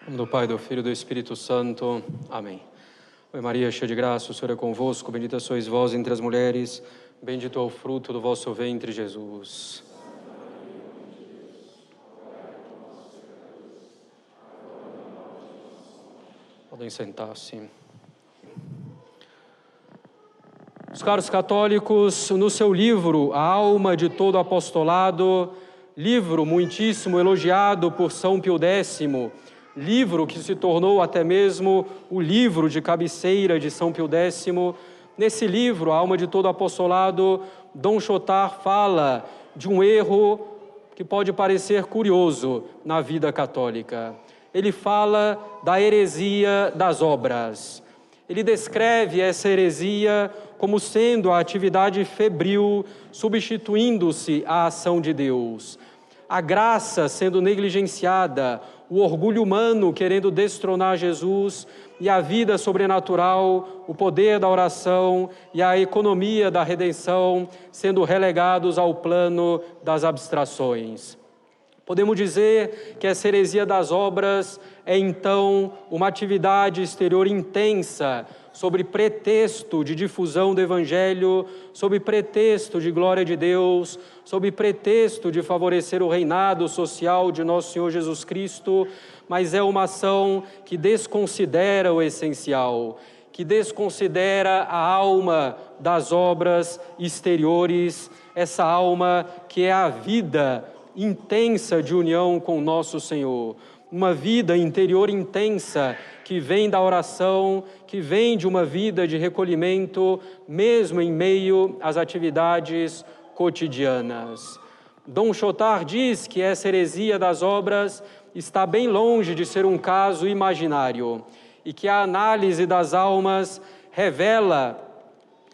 Em nome do Pai, do Filho e do Espírito Santo. Amém. Oi Maria, cheia de graça, o Senhor é convosco, bendita sois vós entre as mulheres, bendito é o fruto do vosso ventre, Jesus. Podem sentar-se. Os caros católicos, no seu livro A Alma de Todo Apostolado, livro muitíssimo elogiado por São Pio X, livro que se tornou até mesmo o livro de cabeceira de São Pio X, nesse livro, A Alma de Todo Apostolado, Dom Chotard fala de um erro que pode parecer curioso na vida católica. Ele fala da heresia das obras. Ele descreve essa heresia como sendo a atividade febril substituindo-se à ação de Deus. A graça sendo negligenciada, o orgulho humano querendo destronar Jesus e a vida sobrenatural, o poder da oração e a economia da redenção sendo relegados ao plano das abstrações. Podemos dizer que essa heresia das obras é, então, uma atividade exterior intensa, sob pretexto de difusão do Evangelho, sob pretexto de glória de Deus, sob pretexto de favorecer o reinado social de nosso Senhor Jesus Cristo, mas é uma ação que desconsidera o essencial, que desconsidera a alma das obras exteriores, essa alma que é a vida intensa de união com nosso Senhor, uma vida interior intensa que vem da oração, que vem de uma vida de recolhimento, mesmo em meio às atividades cotidianas. Dom Chotard diz que essa heresia das obras está bem longe de ser um caso imaginário e que a análise das almas revela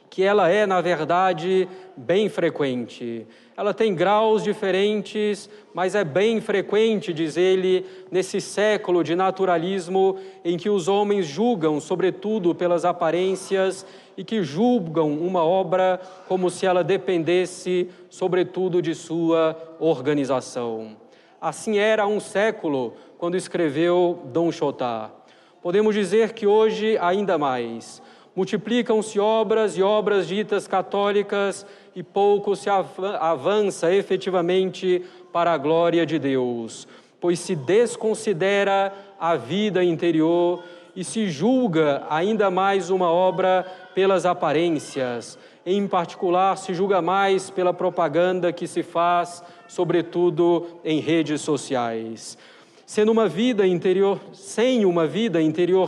que ela é, na verdade, bem frequente. Ela tem graus diferentes, mas é bem frequente, diz ele, nesse século de naturalismo em que os homens julgam, sobretudo pelas aparências, e que julgam uma obra como se ela dependesse, sobretudo, de sua organização. Assim era há um século, quando escreveu Dom Chotard. Podemos dizer que hoje, ainda mais, multiplicam-se obras e obras ditas católicas e pouco se avança efetivamente para a glória de Deus, pois se desconsidera a vida interior e se julga ainda mais uma obra pelas aparências. Em particular, se julga mais pela propaganda que se faz, sobretudo em redes sociais. Sem uma vida interior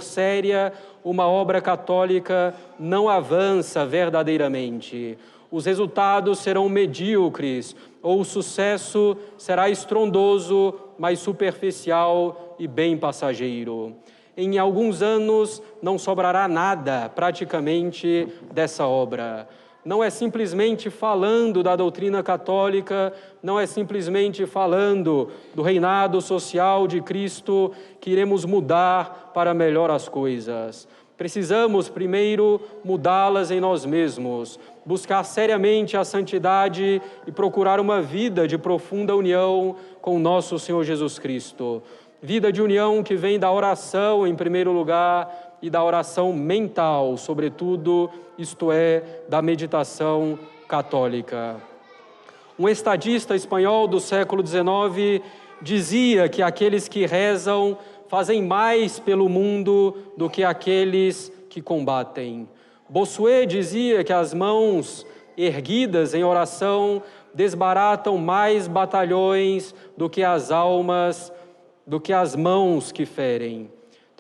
séria, uma obra católica não avança verdadeiramente. Os resultados serão medíocres, ou o sucesso será estrondoso, mas superficial e bem passageiro. Em alguns anos não sobrará nada, praticamente, dessa obra. Não é simplesmente falando da doutrina católica, não é simplesmente falando do reinado social de Cristo que iremos mudar para melhor as coisas. Precisamos, primeiro, mudá-las em nós mesmos, buscar seriamente a santidade e procurar uma vida de profunda união com nosso Senhor Jesus Cristo. Vida de união que vem da oração, em primeiro lugar, e da oração mental, sobretudo, isto é, da meditação católica. Um estadista espanhol do século XIX dizia que aqueles que rezam fazem mais pelo mundo do que aqueles que combatem. Bossuet dizia que as mãos erguidas em oração desbaratam mais batalhões do que as mãos que ferem.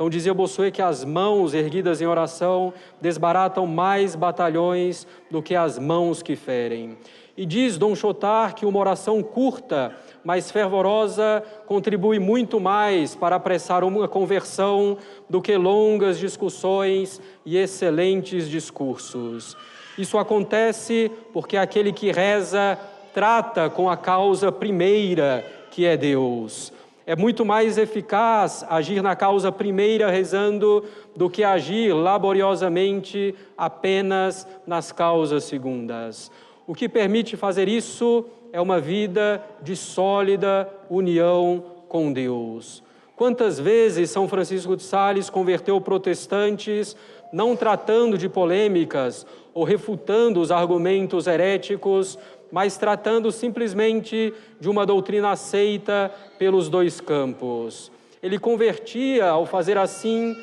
Então dizia Bossuet que as mãos erguidas em oração desbaratam mais batalhões do que as mãos que ferem. E diz Dom Chotard que uma oração curta, mas fervorosa, contribui muito mais para apressar uma conversão do que longas discussões e excelentes discursos. Isso acontece porque aquele que reza trata com a causa primeira, que é Deus. É muito mais eficaz agir na causa primeira rezando do que agir laboriosamente apenas nas causas segundas. O que permite fazer isso é uma vida de sólida união com Deus. Quantas vezes São Francisco de Sales converteu protestantes, não tratando de polêmicas ou refutando os argumentos heréticos, mas tratando simplesmente de uma doutrina aceita pelos dois campos. Ele convertia, ao fazer assim,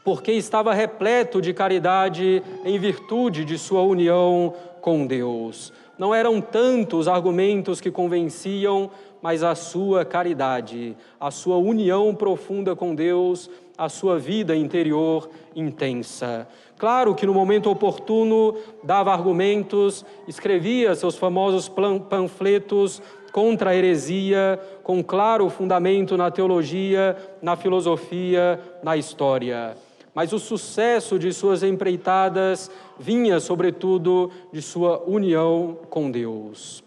porque estava repleto de caridade em virtude de sua união com Deus. Não eram tantos os argumentos que convenciam, mas a sua caridade, a sua união profunda com Deus, a sua vida interior intensa. Claro que no momento oportuno dava argumentos, escrevia seus famosos panfletos contra a heresia, com claro fundamento na teologia, na filosofia, na história. Mas o sucesso de suas empreitadas vinha, sobretudo, de sua união com Deus.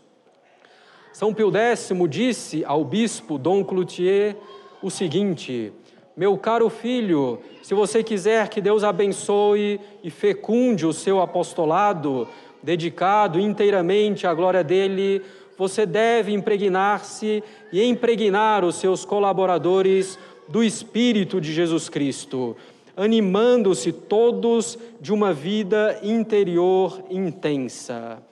São Pio X disse ao bispo Dom Cloutier o seguinte: meu caro filho, se você quiser que Deus abençoe e fecunde o seu apostolado, dedicado inteiramente à glória dele, você deve impregnar-se e impregnar os seus colaboradores do Espírito de Jesus Cristo, animando-se todos de uma vida interior intensa.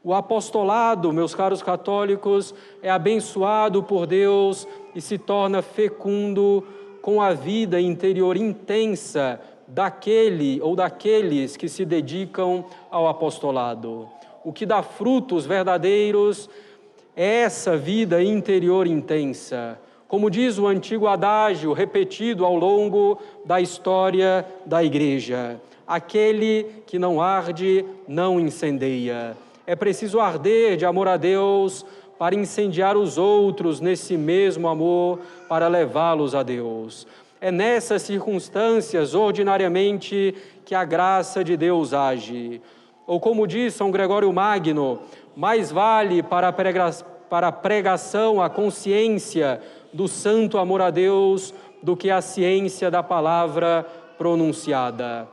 O apostolado, meus caros católicos, é abençoado por Deus e se torna fecundo com a vida interior intensa daquele ou daqueles que se dedicam ao apostolado. O que dá frutos verdadeiros é essa vida interior intensa. Como diz o antigo adágio repetido ao longo da história da Igreja: aquele que não arde, não incendeia. É preciso arder de amor a Deus para incendiar os outros nesse mesmo amor, para levá-los a Deus. É nessas circunstâncias, ordinariamente, que a graça de Deus age. Ou como diz São Gregório Magno, mais vale para a pregação a consciência do santo amor a Deus do que a ciência da palavra pronunciada.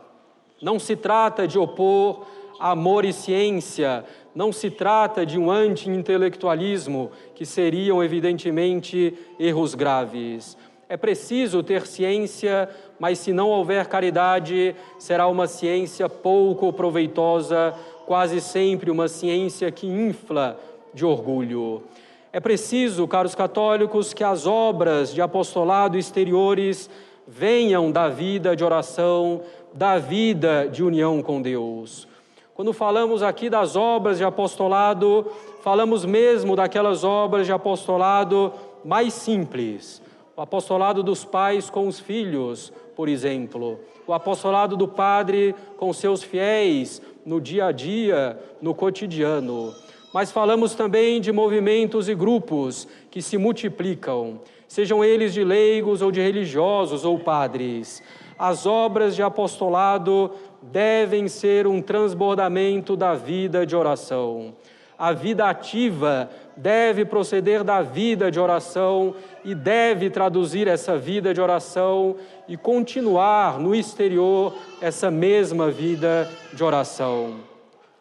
Não se trata de opor amor e ciência, não se trata de um anti-intelectualismo, que seriam, evidentemente, erros graves. É preciso ter ciência, mas se não houver caridade, será uma ciência pouco proveitosa, quase sempre uma ciência que infla de orgulho. É preciso, caros católicos, que as obras de apostolado exteriores venham da vida de oração, da vida de união com Deus. Quando falamos aqui das obras de apostolado, falamos mesmo daquelas obras de apostolado mais simples. O apostolado dos pais com os filhos, por exemplo. O apostolado do padre com seus fiéis, no dia a dia, no cotidiano. Mas falamos também de movimentos e grupos que se multiplicam, sejam eles de leigos ou de religiosos ou padres. As obras de apostolado devem ser um transbordamento da vida de oração. A vida ativa deve proceder da vida de oração e deve traduzir essa vida de oração e continuar no exterior essa mesma vida de oração.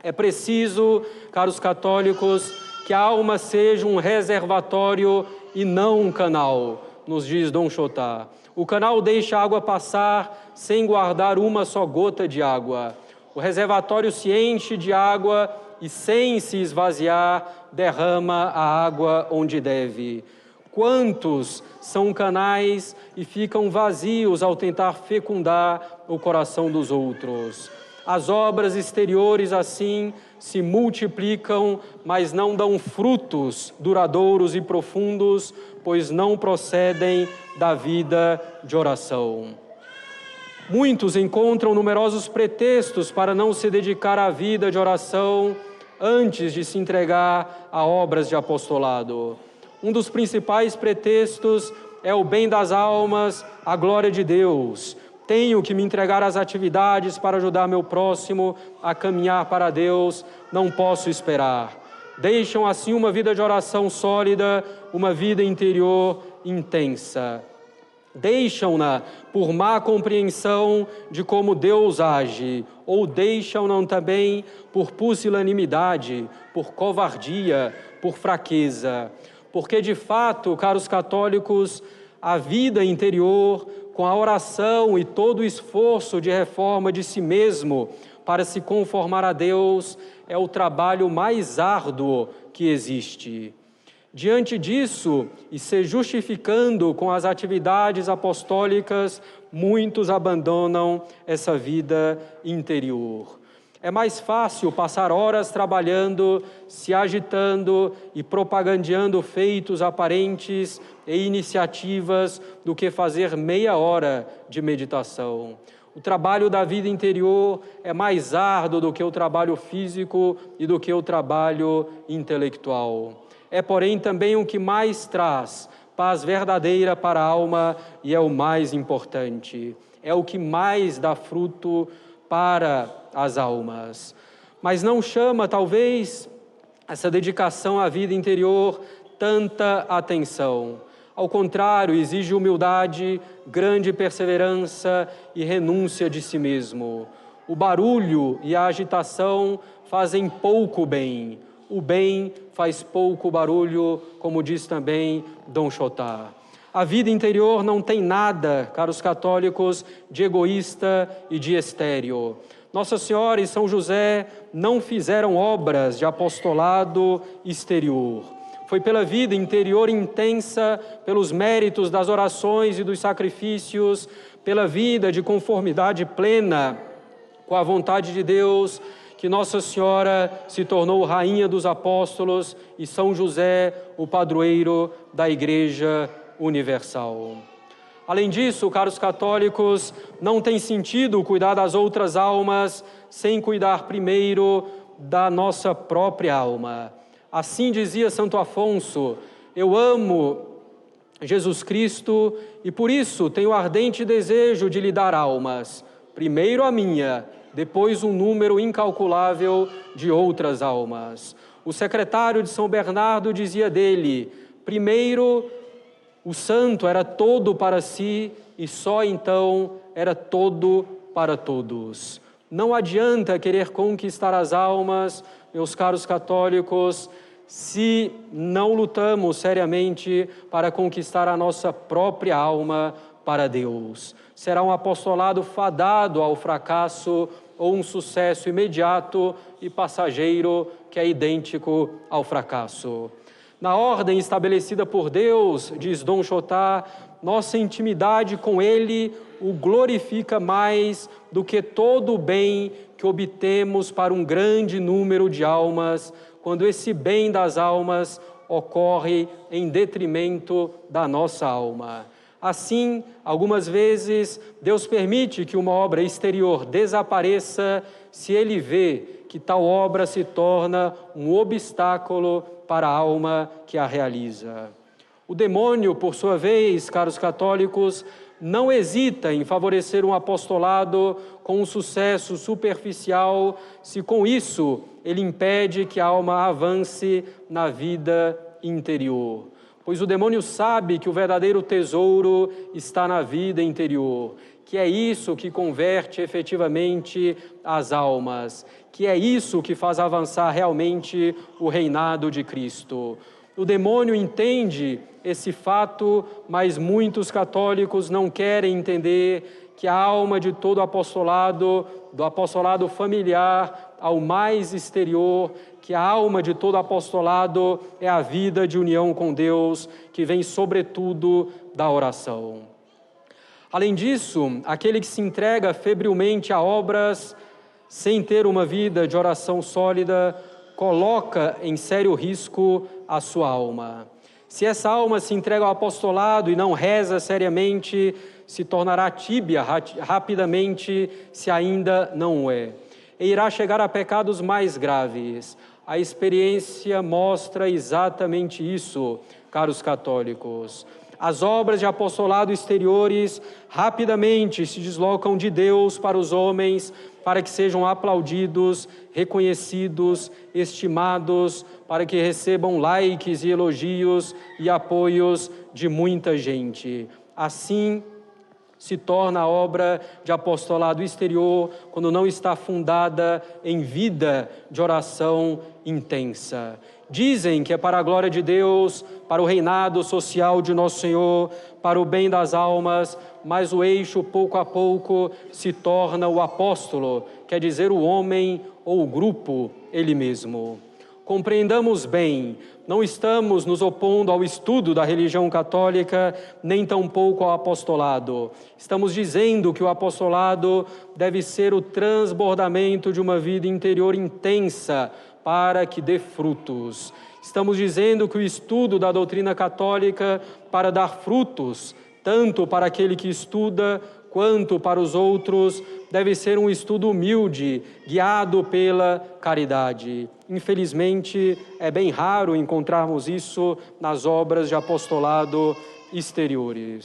É preciso, caros católicos, que a alma seja um reservatório e não um canal, nos diz Dom Chotá. O canal deixa a água passar sem guardar uma só gota de água. O reservatório se enche de água e, sem se esvaziar, derrama a água onde deve. Quantos são canais e ficam vazios ao tentar fecundar o coração dos outros? As obras exteriores, assim, se multiplicam, mas não dão frutos duradouros e profundos, pois não procedem da vida de oração. Muitos encontram numerosos pretextos para não se dedicar à vida de oração antes de se entregar a obras de apostolado. Um dos principais pretextos é o bem das almas, a glória de Deus. Tenho que me entregar às atividades para ajudar meu próximo a caminhar para Deus, não posso esperar. Deixam assim uma vida de oração sólida, uma vida interior intensa. Deixam-na por má compreensão de como Deus age, ou deixam-na também por pusilanimidade, por covardia, por fraqueza. Porque, de fato, caros católicos, A vida interior, com a oração e todo o esforço de reforma de si mesmo para se conformar a Deus, é o trabalho mais árduo que existe. Diante disso, e se justificando com as atividades apostólicas, muitos abandonam essa vida interior. É mais fácil passar horas trabalhando, se agitando e propagandeando feitos aparentes e iniciativas do que fazer meia hora de meditação. O trabalho da vida interior é mais árduo do que o trabalho físico e do que o trabalho intelectual. É, porém, também o que mais traz paz verdadeira para a alma e é o mais importante. É o que mais dá fruto para as almas. Mas não chama, talvez, essa dedicação à vida interior tanta atenção. Ao contrário, exige humildade, grande perseverança e renúncia de si mesmo. O barulho e a agitação fazem pouco bem. O bem faz pouco barulho, como diz também Dom Chotá. A vida interior não tem nada, caros católicos, de egoísta e de estéril. Nossa Senhora e São José não fizeram obras de apostolado exterior. Foi pela vida interior intensa, pelos méritos das orações e dos sacrifícios, pela vida de conformidade plena com a vontade de Deus, que Nossa Senhora se tornou Rainha dos Apóstolos e São José, o padroeiro da Igreja Universal. Além disso, caros católicos, não tem sentido cuidar das outras almas sem cuidar primeiro da nossa própria alma. Assim dizia Santo Afonso: eu amo Jesus Cristo e por isso tenho ardente desejo de lhe dar almas, primeiro a minha, depois um número incalculável de outras almas. O secretário de São Bernardo dizia dele: primeiro o santo era todo para si e só então era todo para todos. Não adianta querer conquistar as almas, meus caros católicos, se não lutamos seriamente para conquistar a nossa própria alma para Deus. Será um apostolado fadado ao fracasso ou um sucesso imediato e passageiro que é idêntico ao fracasso. Na ordem estabelecida por Deus, diz Dom Chotá, nossa intimidade com Ele o glorifica mais do que todo o bem que obtemos para um grande número de almas, quando esse bem das almas ocorre em detrimento da nossa alma. Assim, algumas vezes, Deus permite que uma obra exterior desapareça se Ele vê que tal obra se torna um obstáculo para a alma que a realiza. O demônio, por sua vez, caros católicos, não hesita em favorecer um apostolado com um sucesso superficial, se com isso ele impede que a alma avance na vida interior. Pois o demônio sabe que o verdadeiro tesouro está na vida interior, que é isso que converte efetivamente as almas, que é isso que faz avançar realmente o reinado de Cristo. O demônio entende esse fato, mas muitos católicos não querem entender que a alma de todo apostolado, do apostolado familiar ao mais exterior, que a alma de todo apostolado é a vida de união com Deus, que vem sobretudo da oração. Além disso, aquele que se entrega febrilmente a obras, sem ter uma vida de oração sólida, coloca em sério risco a sua alma. Se essa alma se entrega ao apostolado e não reza seriamente, se tornará tíbia rapidamente, se ainda não o é. E irá chegar a pecados mais graves. A experiência mostra exatamente isso, caros católicos. As obras de apostolado exteriores rapidamente se deslocam de Deus para os homens, para que sejam aplaudidos, reconhecidos, estimados, para que recebam likes e elogios e apoios de muita gente. Assim, se torna a obra de apostolado exterior quando não está fundada em vida de oração intensa. Dizem que é para a glória de Deus, para o reinado social de nosso Senhor, para o bem das almas, mas o eixo, pouco a pouco, se torna o apóstolo, quer dizer, o homem ou o grupo, ele mesmo. Compreendamos bem, não estamos nos opondo ao estudo da religião católica, nem tampouco ao apostolado. Estamos dizendo que o apostolado deve ser o transbordamento de uma vida interior intensa para que dê frutos. Estamos dizendo que o estudo da doutrina católica, para dar frutos, tanto para aquele que estuda quanto para os outros, deve ser um estudo humilde, guiado pela caridade. Infelizmente, é bem raro encontrarmos isso nas obras de apostolado exterior.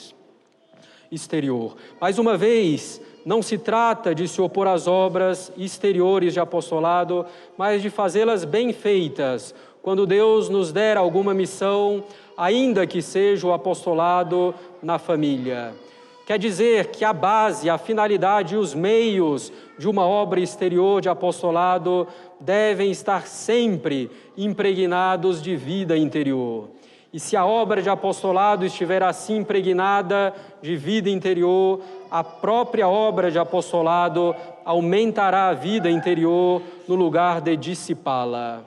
Mais uma vez, não se trata de se opor às obras exteriores de apostolado, mas de fazê-las bem feitas, quando Deus nos der alguma missão, ainda que seja o apostolado na família. Quer dizer que a base, a finalidade e os meios de uma obra exterior de apostolado devem estar sempre impregnados de vida interior. E se a obra de apostolado estiver assim impregnada de vida interior, a própria obra de apostolado aumentará a vida interior no lugar de dissipá-la.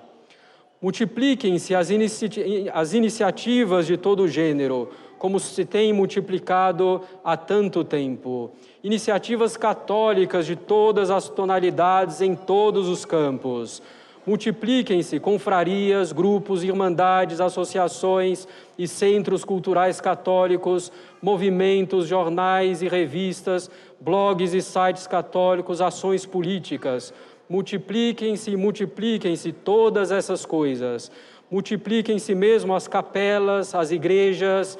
Multipliquem-se as iniciativas de todo gênero, como se tem multiplicado há tanto tempo. Iniciativas católicas de todas as tonalidades em todos os campos. Multipliquem-se confrarias, grupos, irmandades, associações e centros culturais católicos, movimentos, jornais e revistas, blogs e sites católicos, ações políticas. Multipliquem-se todas essas coisas. Multipliquem-se mesmo as capelas, as igrejas,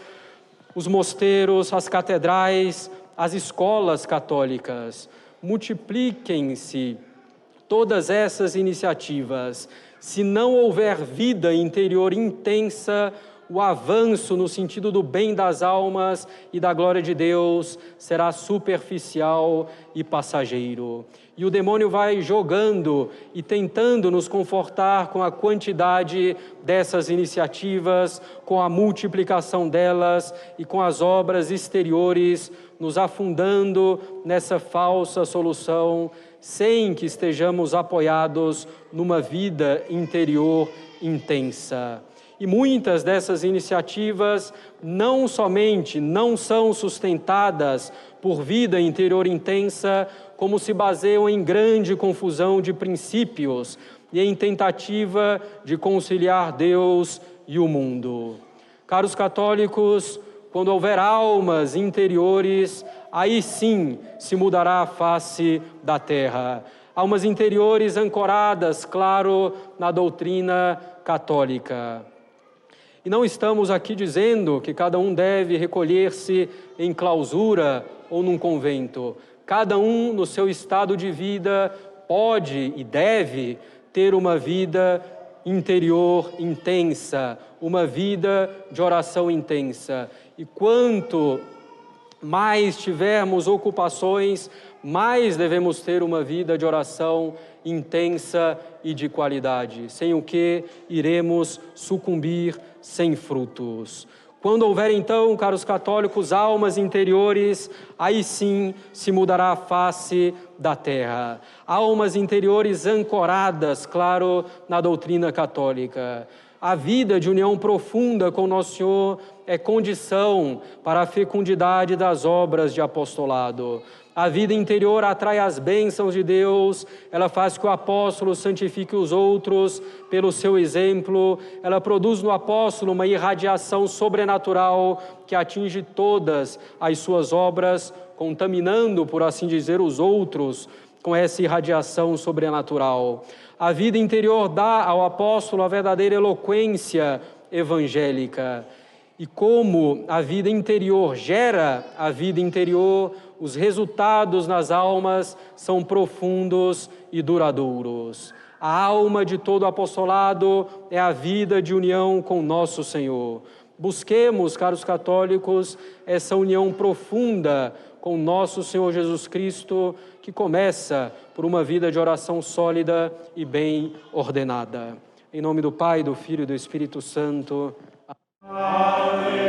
os mosteiros, as catedrais, as escolas católicas. Multipliquem-se todas essas iniciativas. Se não houver vida interior intensa, o avanço no sentido do bem das almas e da glória de Deus será superficial e passageiro. E o demônio vai jogando e tentando nos confortar com a quantidade dessas iniciativas, com a multiplicação delas e com as obras exteriores, nos afundando nessa falsa solução, sem que estejamos apoiados numa vida interior intensa. E muitas dessas iniciativas não somente não são sustentadas por vida interior intensa, como se baseiam em grande confusão de princípios e em tentativa de conciliar Deus e o mundo. Caros católicos, quando houver almas interiores, aí sim se mudará a face da terra. Almas interiores ancoradas, claro, na doutrina católica. E não estamos aqui dizendo que cada um deve recolher-se em clausura ou num convento. Cada um, no seu estado de vida, pode e deve ter uma vida interior intensa, uma vida de oração intensa. E quanto mais tivermos ocupações, mais devemos ter uma vida de oração intensa e de qualidade, sem o que iremos sucumbir sem frutos. Quando houver então, caros católicos, almas interiores, aí sim se mudará a face da terra. Almas interiores ancoradas, claro, na doutrina católica. A vida de união profunda com Nosso Senhor é condição para a fecundidade das obras de apostolado. A vida interior atrai as bênçãos de Deus, ela faz que o apóstolo santifique os outros pelo seu exemplo, ela produz no apóstolo uma irradiação sobrenatural que atinge todas as suas obras, contaminando, por assim dizer, os outros com essa irradiação sobrenatural. A vida interior dá ao apóstolo a verdadeira eloquência evangélica. E como a vida interior gera a vida interior, os resultados nas almas são profundos e duradouros. A alma de todo apostolado é a vida de união com nosso Senhor. Busquemos, caros católicos, essa união profunda com nosso Senhor Jesus Cristo, que começa por uma vida de oração sólida e bem ordenada. Em nome do Pai, do Filho e do Espírito Santo. Aleluia.